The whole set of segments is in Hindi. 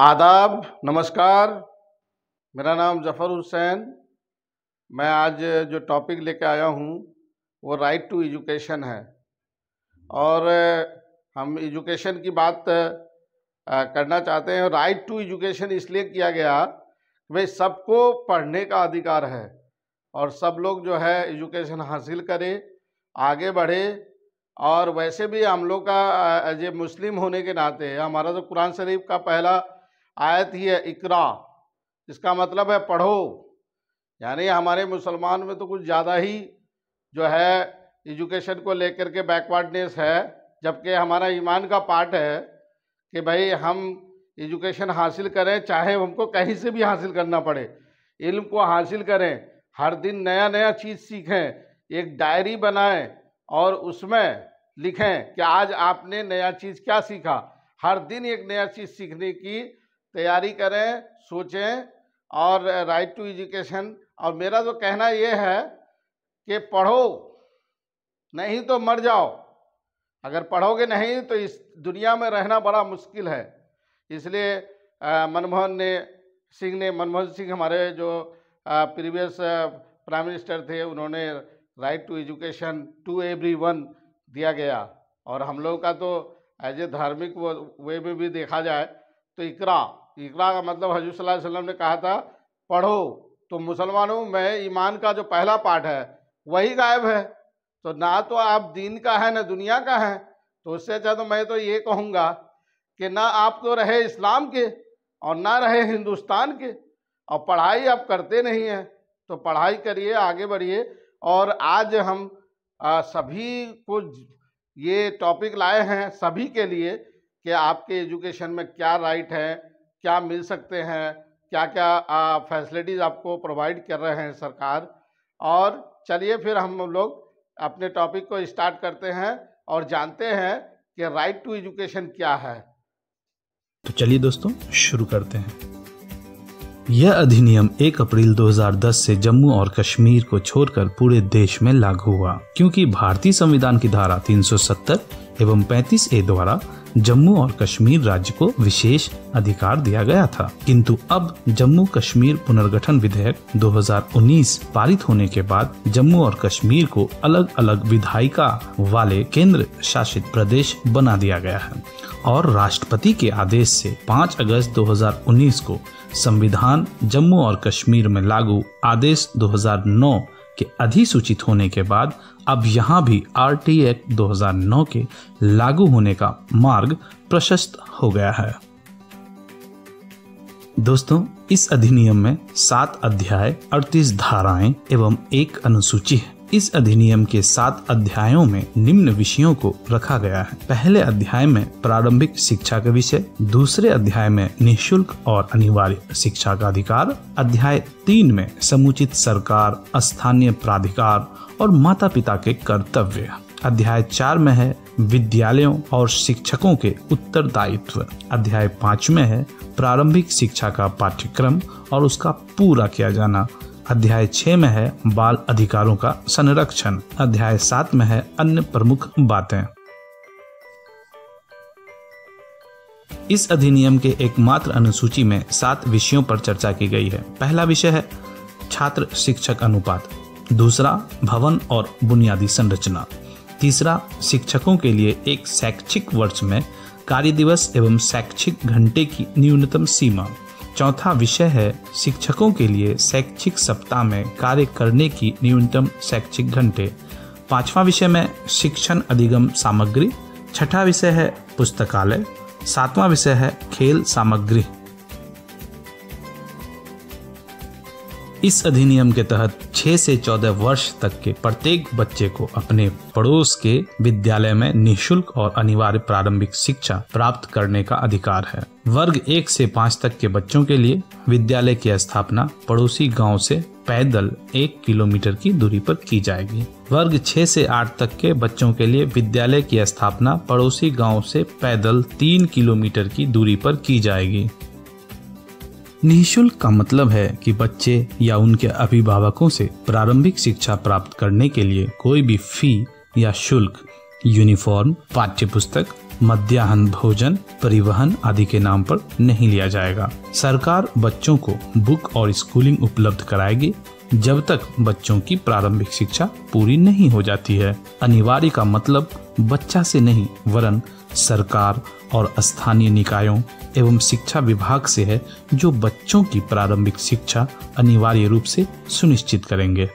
आदाब, नमस्कार। मेरा नाम जफ़र हुसैन। मैं आज जो टॉपिक लेके आया हूँ वो राइट टू एजुकेशन है। और हम एजुकेशन की बात करना चाहते हैं। राइट टू एजुकेशन इसलिए किया गया भाई सबको पढ़ने का अधिकार है और सब लोग जो है एजुकेशन हासिल करें, आगे बढ़े। और वैसे भी हम लोग का एज ए मुस्लिम होने के नाते हमारा तो कुरान शरीफ का पहला आयत ही है इकरा, इसका मतलब है पढ़ो। यानी हमारे मुसलमान में तो कुछ ज़्यादा ही जो है एजुकेशन को लेकर के बैकवर्डनेस है, जबकि हमारा ईमान का पार्ट है कि भाई हम एजुकेशन हासिल करें, चाहे हमको कहीं से भी हासिल करना पड़े, इल्म को हासिल करें, हर दिन नया नया चीज़ सीखें, एक डायरी बनाएं और उसमें लिखें कि आज आपने नया चीज़ क्या सीखा। हर दिन एक नया चीज़ सीखने की तैयारी करें, सोचें। और राइट टू एजुकेशन, और मेरा तो कहना ये है कि पढ़ो, नहीं तो मर जाओ। अगर पढ़ोगे नहीं तो इस दुनिया में रहना बड़ा मुश्किल है। इसलिए मनमोहन सिंह हमारे जो प्रीवियस प्राइम मिनिस्टर थे, उन्होंने right to education to everyone दिया गया। और हम लोग का तो एज ए धार्मिक वे में भी देखा जाए तो इकरा का मतलब हजूर सल्लल्लाहु अलैहि वसल्लम ने कहा था पढ़ो। तो मुसलमानों में ईमान का जो पहला पार्ट है वही गायब है। तो ना तो आप दीन का है ना दुनिया का है। तो उससे अच्छा तो मैं तो ये कहूँगा कि ना आप तो रहे इस्लाम के और ना रहे हिंदुस्तान के। और पढ़ाई आप करते नहीं हैं तो पढ़ाई करिए, आगे बढ़िए। और आज हम सभी को ये टॉपिक लाए हैं सभी के लिए कि आपके एजुकेशन में क्या राइट है, क्या मिल सकते हैं, क्या क्या फैसिलिटीज़ आपको प्रोवाइड कर रहे हैं सरकार। और चलिए फिर हम लोग अपने टॉपिक को स्टार्ट करते हैं और जानते हैं कि राइट टू एजुकेशन क्या है। तो चलिए दोस्तों शुरू करते हैं। यह अधिनियम 1 अप्रैल 2010 से जम्मू और कश्मीर को छोड़कर पूरे देश में लागू हुआ, क्योंकि भारतीय संविधान की धारा 370 एवं 35A द्वारा जम्मू और कश्मीर राज्य को विशेष अधिकार दिया गया था। किंतु अब जम्मू कश्मीर पुनर्गठन विधेयक 2019 पारित होने के बाद जम्मू और कश्मीर को अलग अलग विधायिका वाले केंद्र शासित प्रदेश बना दिया गया है। और राष्ट्रपति के आदेश से 5 अगस्त 2019 को संविधान जम्मू और कश्मीर में लागू आदेश 2009 के अधिसूचित होने के बाद अब यहाँ भी RT एक्ट 2009 के लागू होने का मार्ग प्रशस्त हो गया है। दोस्तों, इस अधिनियम में 7 अध्याय, 38 धाराएं एवं 1 अनुसूची है। इस अधिनियम के 7 अध्यायों में निम्न विषयों को रखा गया है। पहले अध्याय में प्रारंभिक शिक्षा के विषय, दूसरे अध्याय में निःशुल्क और अनिवार्य शिक्षा का अधिकार, अध्याय 3 में समुचित सरकार, स्थानीय प्राधिकार और माता पिता के कर्तव्य, अध्याय 4 में है विद्यालयों और शिक्षकों के उत्तरदायित्व, अध्याय 5 में है प्रारंभिक शिक्षा का पाठ्यक्रम और उसका पूरा किया जाना, अध्याय 6 में है बाल अधिकारों का संरक्षण, अध्याय 7 में है अन्य प्रमुख बातें। इस अधिनियम के एकमात्र अनुसूची में 7 विषयों पर चर्चा की गई है। पहला विषय है छात्र शिक्षक अनुपात, दूसरा भवन और बुनियादी संरचना, तीसरा शिक्षकों के लिए एक शैक्षिक वर्ष में कार्य दिवस एवं शैक्षिक घंटे की न्यूनतम सीमा, चौथा विषय है शिक्षकों के लिए शैक्षिक सप्ताह में कार्य करने की न्यूनतम शैक्षिक घंटे, पांचवा विषय में शिक्षण अधिगम सामग्री, छठा विषय है पुस्तकालय, सातवां विषय है खेल सामग्री। इस अधिनियम के तहत 6 से 14 वर्ष तक के प्रत्येक बच्चे को अपने पड़ोस के विद्यालय में निःशुल्क और अनिवार्य प्रारंभिक शिक्षा प्राप्त करने का अधिकार है। वर्ग 1 से 5 तक के बच्चों के लिए विद्यालय की स्थापना पड़ोसी गांव से पैदल 1 किलोमीटर की दूरी पर की जाएगी। वर्ग 6 से 8 तक के बच्चों के लिए विद्यालय की स्थापना पड़ोसी गांव से पैदल 3 किलोमीटर की दूरी पर की जाएगी। निःशुल्क का मतलब है कि बच्चे या उनके अभिभावकों से प्रारंभिक शिक्षा प्राप्त करने के लिए कोई भी फी या शुल्क यूनिफॉर्म, पाठ्य पुस्तक, मध्याह्न भोजन, परिवहन आदि के नाम पर नहीं लिया जाएगा। सरकार बच्चों को बुक और स्कूलिंग उपलब्ध कराएगी जब तक बच्चों की प्रारंभिक शिक्षा पूरी नहीं हो जाती है। अनिवार्य का मतलब बच्चा से नहीं वरन सरकार और स्थानीय निकायों एवं शिक्षा विभाग से है, जो बच्चों की प्रारंभिक शिक्षा अनिवार्य रूप से सुनिश्चित करेंगे।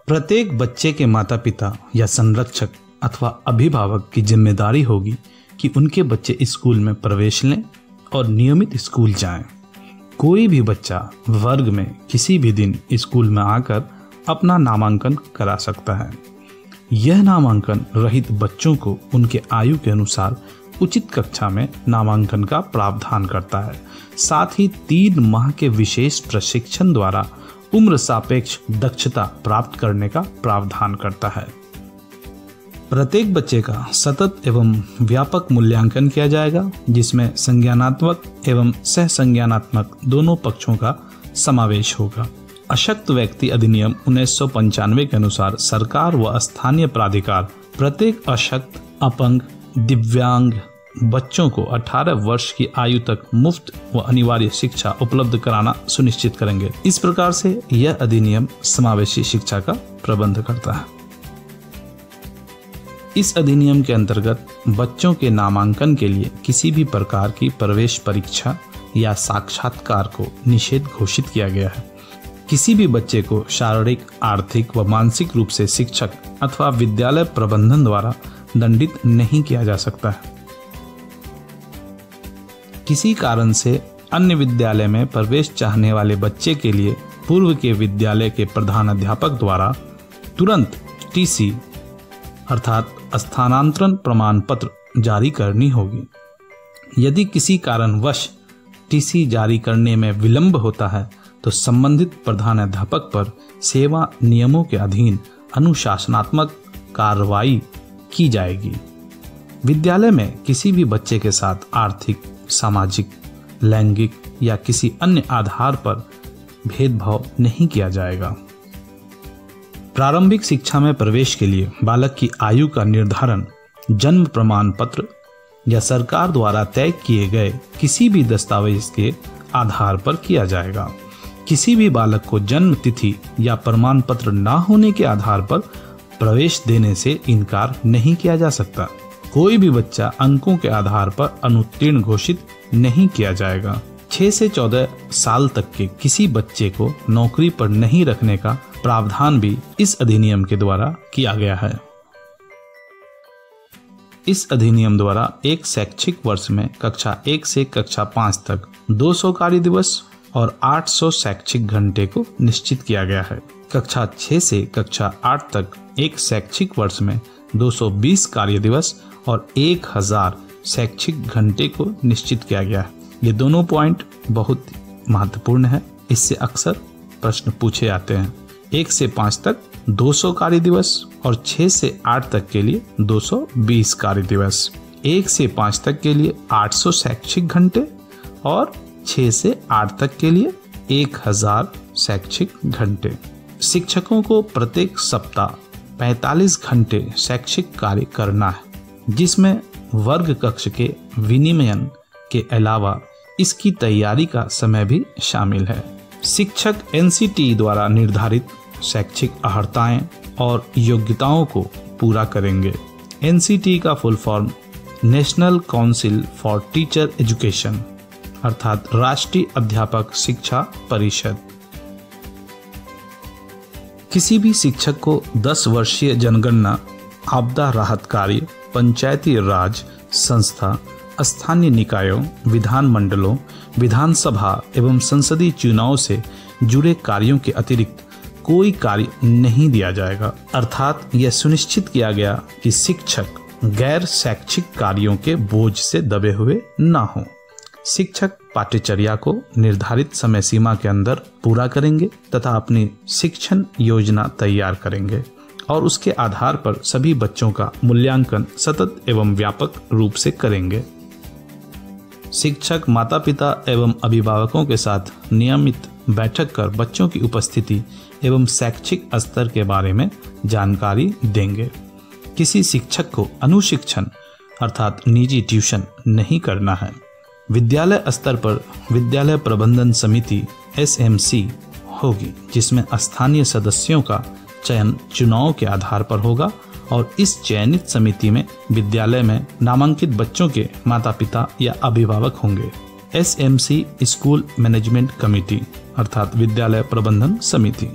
प्रत्येक बच्चे के माता पिता या संरक्षक अथवा अभिभावक की जिम्मेदारी होगी कि उनके बच्चे स्कूल में प्रवेश लें और नियमित स्कूल जाएं। कोई भी बच्चा वर्ग में किसी भी दिन स्कूल में आकर अपना नामांकन करा सकता है। यह नामांकन रहित बच्चों को उनके आयु के अनुसार उचित कक्षा में नामांकन का प्रावधान करता है। साथ ही 3 माह के विशेष प्रशिक्षण द्वारा उम्र सापेक्ष दक्षता प्राप्त करने का प्रावधान करता है। प्रत्येक बच्चे का सतत एवं व्यापक मूल्यांकन किया जाएगा, जिसमें संज्ञानात्मक एवं सह संज्ञानात्मक दोनों पक्षों का समावेश होगा। अशक्त व्यक्ति अधिनियम 1995 के अनुसार सरकार व स्थानीय प्राधिकार प्रत्येक अशक्त, अपंग, दिव्यांग बच्चों को 18 वर्ष की आयु तक मुफ्त व अनिवार्य शिक्षा उपलब्ध कराना सुनिश्चित करेंगे। इस प्रकार से यह अधिनियम समावेशी शिक्षा का प्रबंध करता है। इस अधिनियम के अंतर्गत बच्चों के नामांकन के लिए किसी भी प्रकार की प्रवेश परीक्षा या साक्षात्कार को निषेध घोषित किया गया है। किसी भी बच्चे को शारीरिक, आर्थिक व मानसिक रूप से शिक्षक अथवा विद्यालय प्रबंधन द्वारा दंडित नहीं किया जा सकता है। किसी कारण से अन्य विद्यालय में प्रवेश चाहने वाले बच्चे के लिए पूर्व के विद्यालय के प्रधानाध्यापक द्वारा तुरंत टीसी अर्थात स्थानांतरण प्रमाण पत्र जारी करनी होगी। यदि किसी कारणवश टीसी जारी करने में विलंब होता है तो संबंधित प्रधानाध्यापक पर सेवा नियमों के अधीन अनुशासनात्मक कार्रवाई की जाएगी। विद्यालय में किसी भी बच्चे के साथ आर्थिक, सामाजिक, लैंगिक या किसी अन्य आधार पर भेदभाव नहीं किया जाएगा। प्रारंभिक शिक्षा में प्रवेश के लिए बालक की आयु का निर्धारण जन्म प्रमाण पत्र या सरकार द्वारा तय किए गए किसी भी दस्तावेज के आधार पर किया जाएगा। किसी भी बालक को जन्म तिथि या प्रमाण पत्र न होने के आधार पर प्रवेश देने से इनकार नहीं किया जा सकता। कोई भी बच्चा अंकों के आधार पर अनुत्तीर्ण घोषित नहीं किया जाएगा। 6 से 14 साल तक के किसी बच्चे को नौकरी पर नहीं रखने का प्रावधान भी इस अधिनियम के द्वारा किया गया है। इस अधिनियम द्वारा एक शैक्षिक वर्ष में कक्षा 1 से कक्षा 5 तक 200 कार्य दिवस और 800 शैक्षिक घंटे को निश्चित किया गया है। कक्षा 6 से कक्षा 8 तक एक शैक्षिक वर्ष में 220 कार्य दिवस और 1000 शैक्षिक घंटे को निश्चित किया गया है। ये दोनों पॉइंट बहुत महत्वपूर्ण है, इससे अक्सर प्रश्न पूछे जाते हैं। 1 से 5 तक 200 कार्य दिवस और 6 से 8 तक के लिए 220 कार्य दिवस, 1 से 5 तक के लिए 800 शैक्षिक घंटे और 6 से 8 तक के लिए 1000 शैक्षिक घंटे। शिक्षकों को प्रत्येक सप्ताह 45 घंटे शैक्षिक कार्य करना है, जिसमें वर्ग कक्ष के विनियमन के अलावा इसकी तैयारी का समय भी शामिल है। शिक्षक एनसीटी द्वारा निर्धारित शैक्षिक अर्हताएं और योग्यताओं को पूरा करेंगे। एनसीटी का full form national council for teacher education अर्थात राष्ट्रीय अध्यापक शिक्षा परिषद। किसी भी शिक्षक को 10 वर्षीय जनगणना, आपदा राहत कार्य, पंचायती राज संस्था, स्थानीय निकायों, विधान मंडलों, विधानसभा एवं संसदीय चुनाव से जुड़े कार्यों के अतिरिक्त कोई कार्य नहीं दिया जाएगा। अर्थात यह सुनिश्चित किया गया कि शिक्षक गैर शैक्षिक कार्यों के बोझ से दबे हुए न हों। शिक्षक पाठ्यचर्या को निर्धारित समय सीमा के अंदर पूरा करेंगे तथा अपनी शिक्षण योजना तैयार करेंगे और उसके आधार पर सभी बच्चों का मूल्यांकन सतत एवं व्यापक रूप से करेंगे। शिक्षक माता पिता एवं अभिभावकों के साथ नियमित बैठक कर बच्चों की उपस्थिति एवं शैक्षिक स्तर के बारे में जानकारी देंगे। किसी शिक्षक को अनुशिक्षण अर्थात निजी ट्यूशन नहीं करना है। विद्यालय स्तर पर विद्यालय प्रबंधन समिति SMC होगी, जिसमें स्थानीय सदस्यों का चयन चुनाव के आधार पर होगा और इस चयनित समिति में विद्यालय में नामांकित बच्चों के माता पिता या अभिभावक होंगे। SMC स्कूल मैनेजमेंट कमेटी अर्थात विद्यालय प्रबंधन समिति।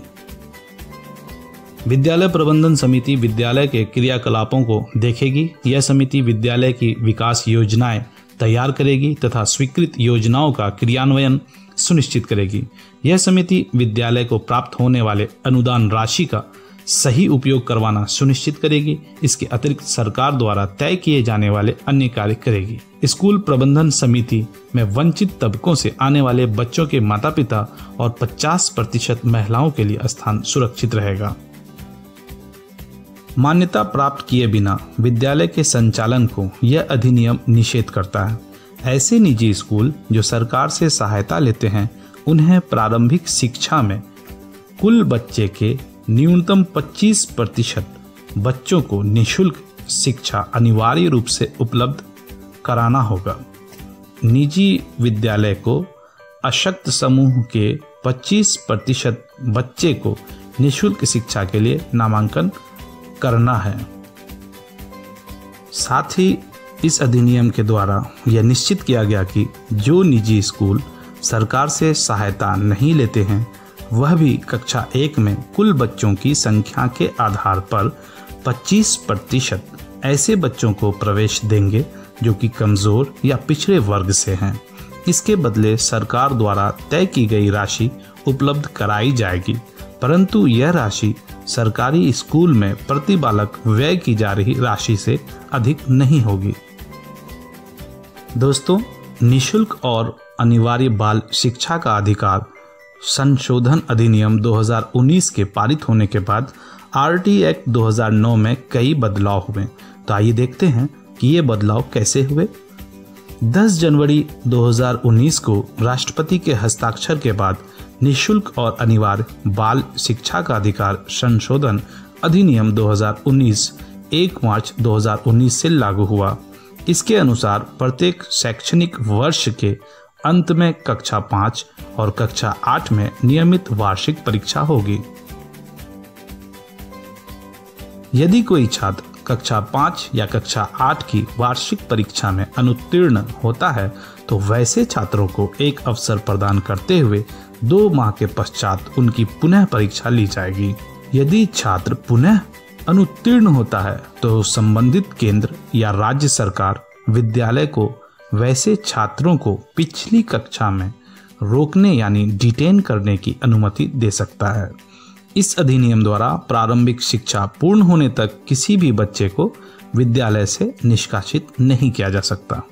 विद्यालय प्रबंधन समिति विद्यालय के क्रियाकलापों को देखेगी। यह समिति विद्यालय की विकास योजनाएं तैयार करेगी तथा स्वीकृत योजनाओं का क्रियान्वयन सुनिश्चित करेगी। यह समिति विद्यालय को प्राप्त होने वाले अनुदान राशि का सही उपयोग करवाना सुनिश्चित करेगी। इसके अतिरिक्त सरकार द्वारा तय किए जाने वाले अन्य कार्य करेगी। स्कूल प्रबंधन समिति में वंचित तबकों से आने वाले बच्चों के माता पिता और 50% महिलाओं के लिए स्थान सुरक्षित रहेगा। मान्यता प्राप्त किए बिना विद्यालय के संचालन को यह अधिनियम निषेध करता है। ऐसे निजी स्कूल जो सरकार से सहायता लेते हैं, उन्हें प्रारंभिक शिक्षा में कुल बच्चे के न्यूनतम 25% बच्चों को निःशुल्क शिक्षा अनिवार्य रूप से उपलब्ध कराना होगा। निजी विद्यालय को अशक्त समूह के 25% बच्चे को निःशुल्क शिक्षा के लिए नामांकन करना है। साथ ही इस अधिनियम के द्वारा यह निश्चित किया गया कि जो निजी स्कूल सरकार से सहायता नहीं लेते हैं, वह भी कक्षा 1 में कुल बच्चों की संख्या के आधार पर 25% ऐसे बच्चों को प्रवेश देंगे जो कि कमजोर या पिछड़े वर्ग से हैं। इसके बदले सरकार द्वारा तय की गई राशि उपलब्ध कराई जाएगी, परंतु यह राशि सरकारी स्कूल में प्रति बालक व्यय की जा रही राशि से अधिक नहीं होगी। दोस्तों, निःशुल्क और अनिवार्य बाल शिक्षा का अधिकार संशोधन अधिनियम 2019 के पारित होने के बाद RT एक्ट 2009 में कई बदलाव हुए। तो आइए देखते हैं कि ये बदलाव कैसे हुए। 10 जनवरी 2019 को राष्ट्रपति के हस्ताक्षर के बाद निःशुल्क और अनिवार्य बाल शिक्षा का अधिकार संशोधन अधिनियम 2019 1 मार्च 2019 से लागू हुआ। इसके अनुसार प्रत्येक शैक्षणिक वर्ष के अंत में कक्षा 5 और कक्षा 8 में नियमित वार्षिक परीक्षा होगी। यदि कोई छात्र कक्षा 5 या कक्षा 8 की वार्षिक परीक्षा में अनुत्तीर्ण होता है, तो वैसे छात्रों को एक अवसर प्रदान करते हुए 2 माह के पश्चात उनकी पुनः परीक्षा ली जाएगी। यदि छात्र पुनः अनुत्तीर्ण होता है, तो संबंधित केंद्र या राज्य सरकार विद्यालय को वैसे छात्रों को पिछली कक्षा में रोकने यानी डिटेन करने की अनुमति दे सकता है। इस अधिनियम द्वारा प्रारंभिक शिक्षा पूर्ण होने तक किसी भी बच्चे को विद्यालय से निष्कासित नहीं किया जा सकता।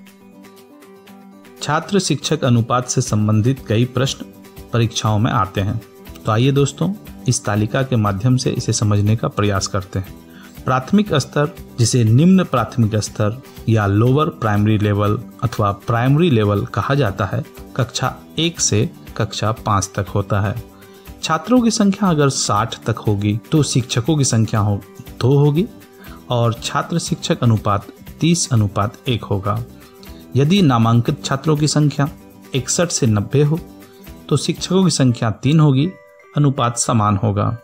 छात्र शिक्षक अनुपात से संबंधित कई प्रश्न परीक्षाओं में आते हैं। तो आइए दोस्तों, इस तालिका के माध्यम से इसे समझने का प्रयास करते हैं। प्राथमिक स्तर, जिसे निम्न प्राथमिक स्तर या लोअर प्राइमरी लेवल अथवा प्राइमरी लेवल कहा जाता है, कक्षा 1 से कक्षा 5 तक होता है। छात्रों की संख्या अगर 60 तक होगी तो शिक्षकों की संख्या 2 होगी और छात्र शिक्षक अनुपात 30:1 होगा। यदि नामांकित छात्रों की संख्या 61 से 90 हो तो शिक्षकों की संख्या 3 होगी, अनुपात समान होगा।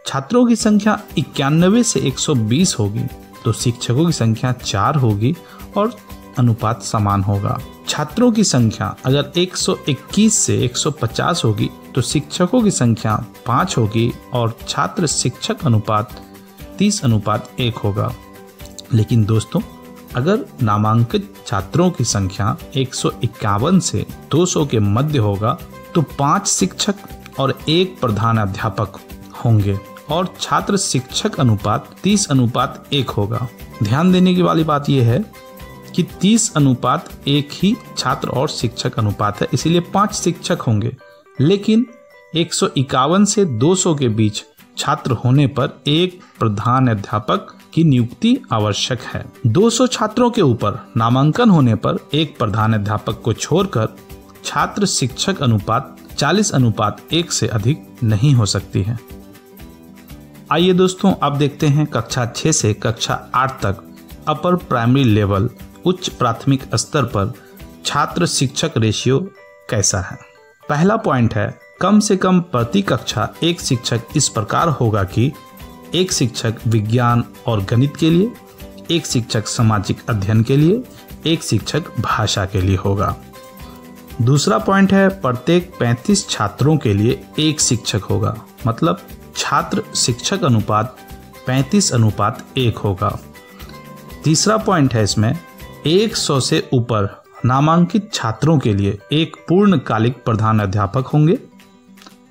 छात्रों की संख्या 91 से 120 होगी तो शिक्षकों की संख्या 4 होगी और अनुपात समान होगा। छात्रों की संख्या अगर 121 से 150 होगी तो शिक्षकों की संख्या 5 होगी और छात्र शिक्षक अनुपात 30:1 होगा। लेकिन दोस्तों, अगर नामांकित छात्रों की संख्या 151 से 200 के मध्य होगा तो 5 शिक्षक और 1 प्रधान अध्यापक होंगे और छात्र शिक्षक अनुपात 30:1 होगा। ध्यान देने की वाली बात यह है कि 30:1 ही छात्र और शिक्षक अनुपात है, इसीलिए 5 शिक्षक होंगे। लेकिन 151 से 200 के बीच छात्र होने पर 1 प्रधान अध्यापक की नियुक्ति आवश्यक है। 200 छात्रों के ऊपर नामांकन होने पर 1 प्रधान अध्यापक को छोड़कर छात्र शिक्षक अनुपात 40:1 से अधिक नहीं हो सकती है। आइए दोस्तों, अब देखते हैं कक्षा 6 से कक्षा 8 तक अपर प्राइमरी लेवल उच्च प्राथमिक स्तर पर छात्र शिक्षक रेशियो कैसा है। पहला पॉइंट है, कम से कम प्रति कक्षा एक शिक्षक इस प्रकार होगा कि एक शिक्षक विज्ञान और गणित के लिए, एक शिक्षक सामाजिक अध्ययन के लिए, एक शिक्षक भाषा के लिए होगा। दूसरा पॉइंट है, प्रत्येक 35 छात्रों के लिए एक शिक्षक होगा, मतलब छात्र शिक्षक अनुपात 35:1 होगा। तीसरा पॉइंट है इसमें, 100 से ऊपर नामांकित छात्रों के लिए एक पूर्णकालिक प्रधान अध्यापक होंगे,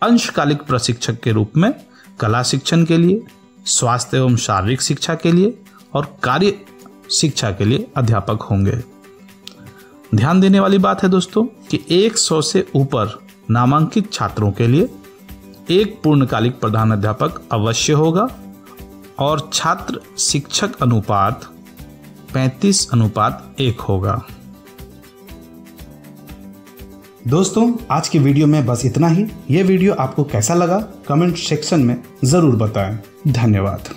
अंशकालिक प्रशिक्षक के रूप में कला शिक्षण के लिए, स्वास्थ्य एवं शारीरिक शिक्षा के लिए और कार्य शिक्षा के लिए अध्यापक होंगे। ध्यान देने वाली बात है दोस्तों कि 100 से ऊपर नामांकित छात्रों के लिए एक पूर्णकालिक प्रधान अध्यापक अवश्य होगा और छात्र शिक्षक अनुपात 35:1 होगा। दोस्तों, आज की वीडियो में बस इतना ही। ये वीडियो आपको कैसा लगा कमेंट सेक्शन में ज़रूर बताएं। धन्यवाद।